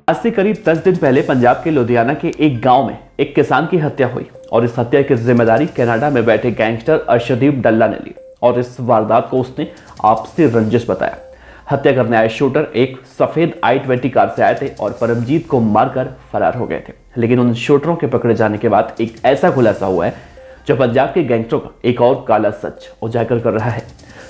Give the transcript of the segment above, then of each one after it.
आज से करीब 10 दिन पहले पंजाब के लुधियाना के एक गांव में एक किसान की हत्या हुई और इस हत्या की जिम्मेदारी कनाडा में बैठे गैंगस्टर अर्शदीप डल्ला ने ली और इस वारदात को उसने आपसी रंजिश बताया। हत्या करने आए शूटर एक सफेद i20 कार से आए थे और परमजीत को मारकर फरार हो गए थे, लेकिन उन शूटरों के पकड़े जाने के बाद एक ऐसा खुलासा हुआ है जो पंजाब के गैंगस्टरों का एक और काला सच उजागर कर रहा है।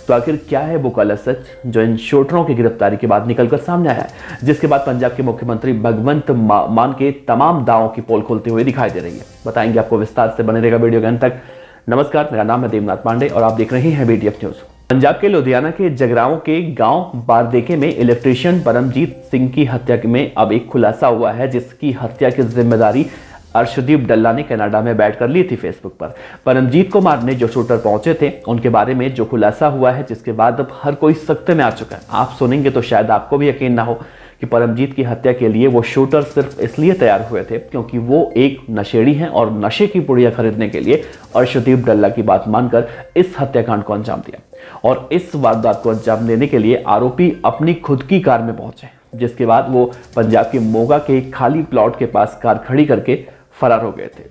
तो आखिर क्या है वो काला सच जो इन शूटरों की गिरफ्तारी के बाद निकलकर सामने आया है, जिसके बाद पंजाब के मुख्यमंत्री भगवंत मान के तमाम दावों की पोल खोलते हुए दिखाई दे रही है। बताएंगे आपको, विस्तार से बने रहेगा वीडियो के अंत तक। नमस्कार, मेरा नाम है देवनाथ पांडे और आप देख रहे हैं BTF न्यूज। पंजाब के लुधियाना के जगराओं के गांव बारदेके में इलेक्ट्रीशियन परमजीत सिंह की हत्या में अब एक खुलासा हुआ है, जिसकी हत्या की जिम्मेदारी अर्शदीप डल्ला ने कनाडा में बैठकर ली थी। फेसबुक पर परमजीत को मारने जो शूटर पहुंचे थे उनके बारे में जो खुलासा हुआ है, जिसके बाद अब हर कोई सख्ते में आ चुका है। आप सुनेंगे तो शायद आपको भी यकीन ना हो कि परमजीत की हत्या के लिए वो शूटर सिर्फ इसलिए तैयार हुए थे क्योंकि वो एक नशेड़ी हैं और नशे की पुड़िया खरीदने के लिए अर्शदीप डल्ला की बात मानकर इस हत्याकांड को अंजाम दिया। और इस वारदात को अंजाम देने के लिए आरोपी अपनी खुद की कार में पहुंचे, जिसके बाद वो पंजाब के मोगा के खाली प्लॉट के पास कार खड़ी करके फरार हो गए थे।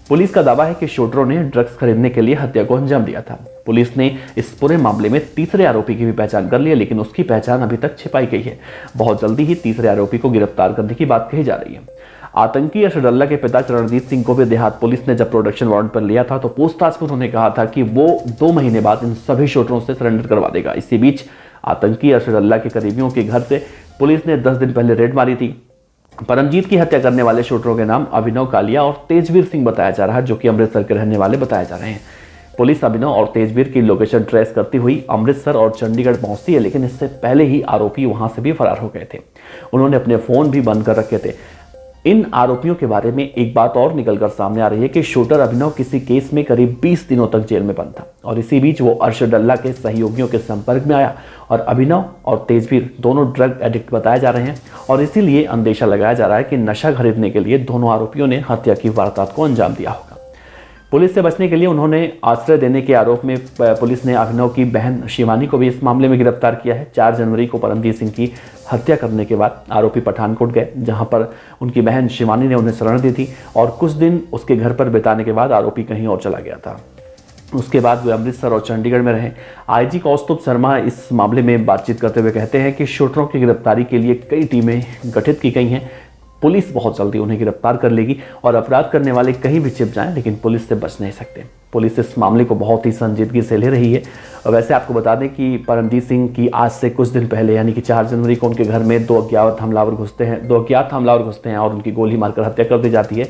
पुलिस का दावा है कि शूटरों ने ड्रग्स खरीदने के लिए हत्या को अंजाम दिया था। पुलिस ने इस पूरे मामले में तीसरे आरोपी की भी पहचान कर ली है, लेकिन उसकी पहचान अभी तक छिपाई गई है। बहुत जल्दी ही तीसरे आरोपी को गिरफ्तार करने की बात कही जा रही है। आतंकी अर्शद डल्ला के पिता चरणजीत सिंह को भी देहात पुलिस ने जब प्रोडक्शन वारंट पर लिया था तो पूछताछ में उन्होंने कहा था कि वो 2 महीने बाद इन सभी शूटरों से सरेंडर करवा देगा। इसी बीच आतंकी अर्शद डल्ला के करीबियों के घर से पुलिस ने 10 दिन पहले रेड मारी थी। परमजीत की हत्या करने वाले शूटरों के नाम अभिनव कालिया और तेजवीर सिंह बताया जा रहा है, जो कि अमृतसर के रहने वाले बताए जा रहे हैं। पुलिस अभिनव और तेजवीर की लोकेशन ट्रेस करती हुई अमृतसर और चंडीगढ़ पहुंचती है, लेकिन इससे पहले ही आरोपी वहां से भी फरार हो गए थे। उन्होंने अपने फोन भी बंद कर रखे थे। इन आरोपियों के बारे में एक बात और निकलकर सामने आ रही है कि शूटर अभिनव किसी केस में करीब 20 दिनों तक जेल में बंद था और इसी बीच वो अर्शद डल्ला के सहयोगियों के संपर्क में आया और अभिनव और तेजवीर दोनों ड्रग एडिक्ट बताए जा रहे हैं और इसीलिए अंदेशा लगाया जा रहा है कि नशा खरीदने के लिए दोनों आरोपियों ने हत्या की वारदात को अंजाम दिया होगा। पुलिस से बचने के लिए उन्होंने आश्रय देने के आरोप में पुलिस ने अभिनव की बहन शिवानी को भी इस मामले में गिरफ्तार किया है। 4 जनवरी को परमजीत सिंह की हत्या करने के बाद आरोपी पठानकोट गए, जहां पर उनकी बहन शिवानी ने उन्हें शरण दी थी और कुछ दिन उसके घर पर बिताने के बाद आरोपी कहीं और चला गया था। उसके बाद वे अमृतसर और चंडीगढ़ में रहे। IG कौस्तुभ शर्मा इस मामले में बातचीत करते हुए कहते हैं कि शूटरों की गिरफ्तारी के लिए कई टीमें गठित की गई हैं। पुलिस बहुत जल्दी उन्हें गिरफ्तार कर लेगी और अपराध करने वाले कहीं भी छिप जाएं, लेकिन पुलिस से बच नहीं सकते। पुलिस इस मामले को बहुत ही संजीदगी से ले रही है। और वैसे आपको बता दें कि परमजीत सिंह की आज से कुछ दिन पहले यानी कि 4 जनवरी को उनके घर में 2 अज्ञात हमलावर घुसते हैं और उनकी गोली मारकर हत्या कर दी जाती है।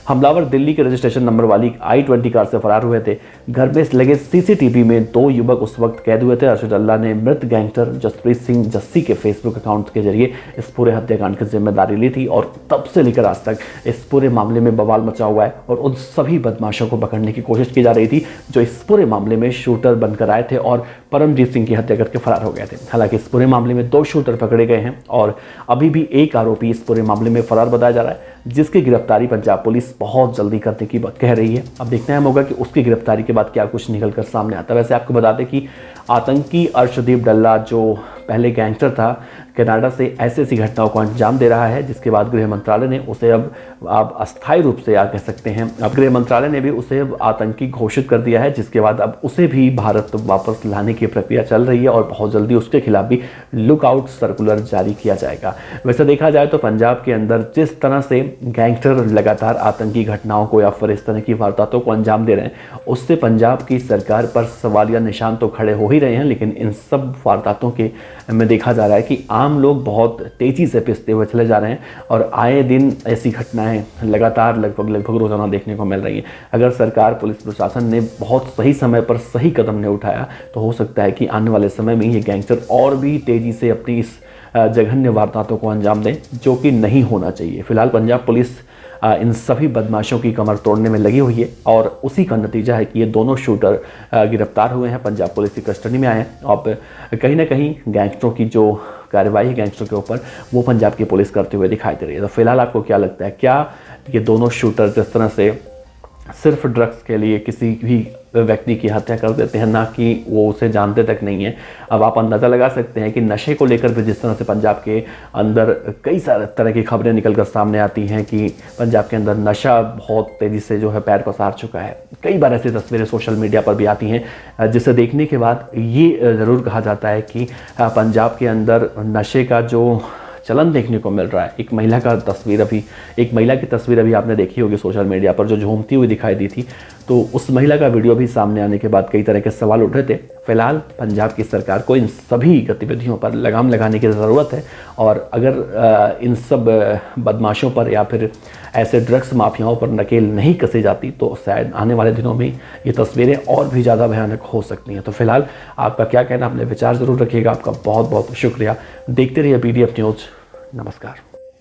हमलावर दिल्ली के रजिस्ट्रेशन नंबर वाली i20 कार से फरार हुए थे। घर में लगे CCTV में 2 युवक उस वक्त कैद हुए थे। अर्शद डल्ला ने मृत गैंगस्टर जसप्रीत सिंह जस्सी के फेसबुक अकाउंट के जरिए इस पूरे हत्याकांड की जिम्मेदारी ली थी और तब से लेकर आज तक इस पूरे मामले में बवाल मचा हुआ है और उन सभी बदमाशों को पकड़ने की कोशिश की जा रही थी जो इस पूरे मामले में शूटर बनकर आए थे और परमजीत सिंह की हत्या करके फरार हो गए थे। हालांकि इस पूरे मामले में 2 शूटर पकड़े गए हैं और अभी भी एक आरोपी इस पूरे मामले में फरार बताया जा रहा है, जिसकी गिरफ्तारी पंजाब पुलिस बहुत जल्दी करने की बात कह रही है। अब देखना है होगा कि उसकी गिरफ्तारी के बाद क्या कुछ निकलकर सामने आता है। वैसे आपको बता दें कि आतंकी अर्शदीप डल्ला जो पहले गैंगस्टर था, कनाडा से ऐसी घटनाओं को अंजाम दे रहा है, जिसके बाद गृह मंत्रालय ने उसे अब अस्थायी रूप से या कह सकते हैं अब गृह मंत्रालय ने भी उसे आतंकी घोषित कर दिया है, जिसके बाद अब उसे भी भारत वापस लाने की प्रक्रिया चल रही है और बहुत जल्दी उसके खिलाफ भी लुकआउट सर्कुलर जारी किया जाएगा। वैसे देखा जाए तो पंजाब के अंदर जिस तरह से गैंगस्टर लगातार आतंकी घटनाओं को या फिर इस तरह की वारदातों को अंजाम दे रहे हैं, उससे पंजाब की सरकार पर सवालिया निशान तो खड़े हो ही रहे हैं, लेकिन इन सब वारदातों के में देखा जा रहा है कि आम लोग बहुत तेजी से पिसते हुए चले जा रहे हैं और आए दिन ऐसी घटनाएं लगातार लगभग रोजाना देखने को मिल रही हैं। अगर सरकार पुलिस प्रशासन ने बहुत सही समय पर सही कदम नहीं उठाया तो हो सकता है कि आने वाले समय में ये गैंगस्टर और भी तेजी से अपनी इस जघन्य वारदातों को अंजाम दें, जो कि नहीं होना चाहिए। फिलहाल पंजाब पुलिस इन सभी बदमाशों की कमर तोड़ने में लगी हुई है और उसी का नतीजा है कि ये दोनों शूटर गिरफ्तार हुए हैं, पंजाब पुलिस की कस्टडी में आए हैं। और कहीं ना कहीं गैंगस्टरों की जो कार्रवाई है गैंगस्टरों के ऊपर वो पंजाब की पुलिस करते हुए दिखाई दे रही है। तो फिलहाल आपको क्या लगता है, क्या ये दोनों शूटर जिस तरह से सिर्फ ड्रग्स के लिए किसी भी व्यक्ति की हत्या कर देते हैं, ना कि वो उसे जानते तक नहीं है। अब आप अंदाज़ा लगा सकते हैं कि नशे को लेकर भी जिस तरह से पंजाब के अंदर कई सारे तरह की खबरें निकलकर सामने आती हैं कि पंजाब के अंदर नशा बहुत तेज़ी से जो है पैर पसार चुका है। कई बार ऐसी तस्वीरें सोशल मीडिया पर भी आती हैं जिसे देखने के बाद ये ज़रूर कहा जाता है कि पंजाब के अंदर नशे का जो चलन देखने को मिल रहा है। एक महिला की तस्वीर अभी आपने देखी होगी सोशल मीडिया पर, जो झूमती हुई दिखाई दी थी। तो उस महिला का वीडियो भी सामने आने के बाद कई तरह के सवाल उठ रहे थे। फिलहाल पंजाब की सरकार को इन सभी गतिविधियों पर लगाम लगाने की ज़रूरत है, और अगर इन सब बदमाशों पर या फिर ऐसे ड्रग्स माफियाओं पर नकेल नहीं कसी जाती तो शायद आने वाले दिनों में ये तस्वीरें और भी ज़्यादा भयानक हो सकती हैं। तो फिलहाल आपका क्या कहना, अपने विचार ज़रूर रखिएगा। आपका बहुत बहुत शुक्रिया। देखते रहिए PDF न्यूज़। नमस्कार।